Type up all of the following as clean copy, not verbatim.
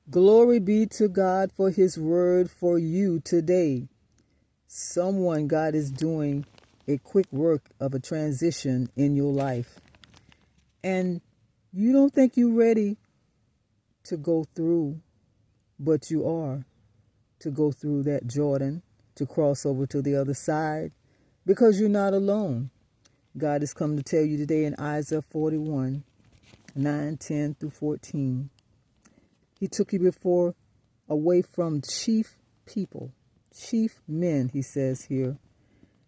Glory be to God for his word for you today. Someone, God is doing a quick work of a transition in your life. And you don't think you're ready to go through, but you are, to go through that Jordan, to cross over to the other side, because you're not alone. God has come to tell you today in Isaiah 41, 9, 10 through 14. He took you before away from chief people, chief men, he says here.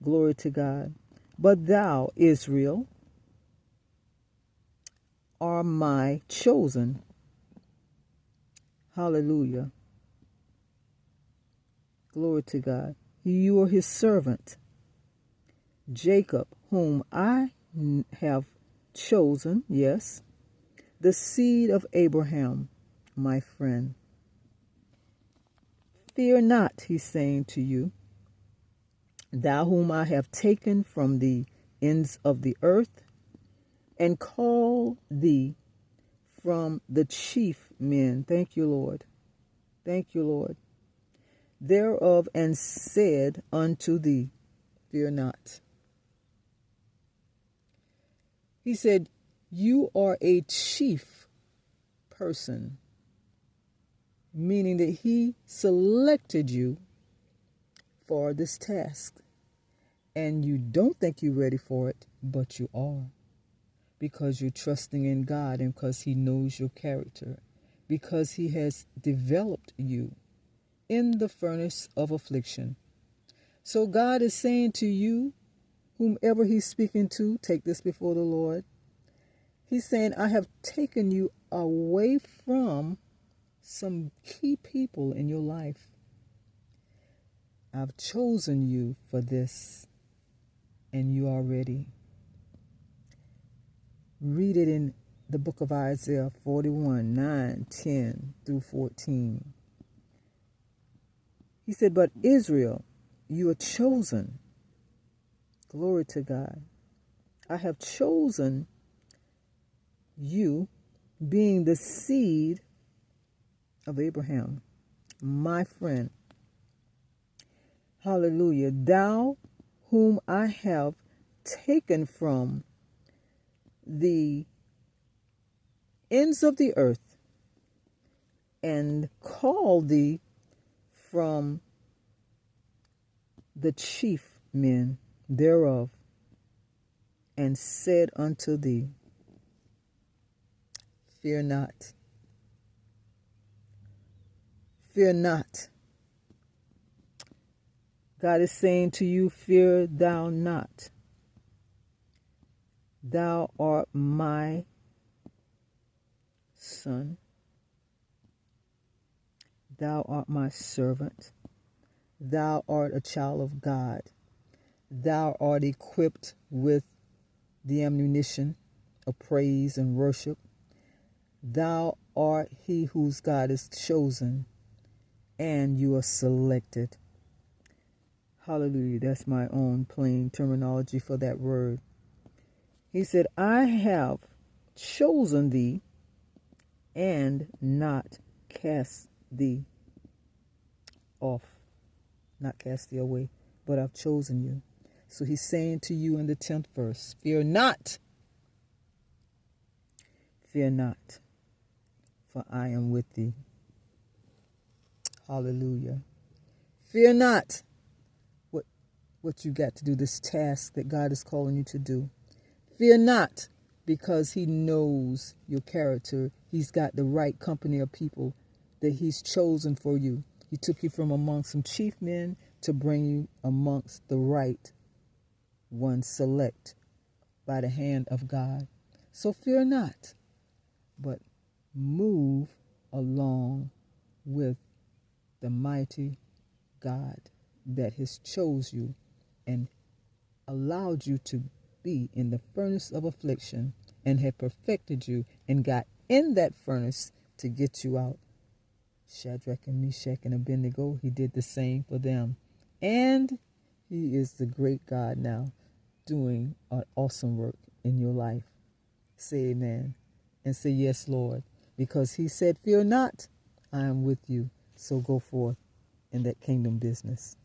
Glory to God. But thou, Israel, are my chosen. Hallelujah. Glory to God. You are his servant. Jacob, whom I have chosen, yes, the seed of Abraham, my friend. Fear not, he's saying to you, thou whom I have taken from the ends of the earth, and call thee from the chief men. Thank you, Lord. Thank you, Lord. Thereof, and said unto thee, fear not. He said, you are a chief person, meaning that he selected you for this task. And you don't think you're ready for it, but you are. Because you're trusting in God and because he knows your character. Because he has developed you in the furnace of affliction. So God is saying to you, whomever he's speaking to, take this before the Lord. He's saying, I have taken you away from some key people in your life. I've chosen you for this, and you are ready. Read it in the book of Isaiah 41, 9, 10 through 14. He said, but Israel, you are chosen. Glory to God. I have chosen you, being the seed of Abraham, my friend. Hallelujah. Thou whom I have taken from the ends of the earth, and called thee from the chief men thereof, and said unto thee, fear not. Fear not. God is saying to you, fear thou not. Thou art my son. Thou art my servant. Thou art a child of God. Thou art equipped with the ammunition of praise and worship. Thou art he whose God is chosen, and you are selected. Hallelujah. That's my own plain terminology for that word. He said, I have chosen thee and not cast thee off. Not cast thee away, but I've chosen you. So he's saying to you in the 10th verse, fear not. Fear not, for I am with thee. Hallelujah. Fear not what you got to do, this task that God is calling you to do. Fear not, because he knows your character. He's got the right company of people that he's chosen for you. He took you from among some chief men to bring you amongst the right ones, select by the hand of God. So fear not, but move along with the mighty God that has chose you and allowed you to be in the furnace of affliction, and had perfected you and got in that furnace to get you out. Shadrach and Meshach and Abednego, he did the same for them. And he is the great God now, doing an awesome work in your life. Say amen. And say yes, Lord. Because he said, fear not, I am with you. So go forth in that kingdom business.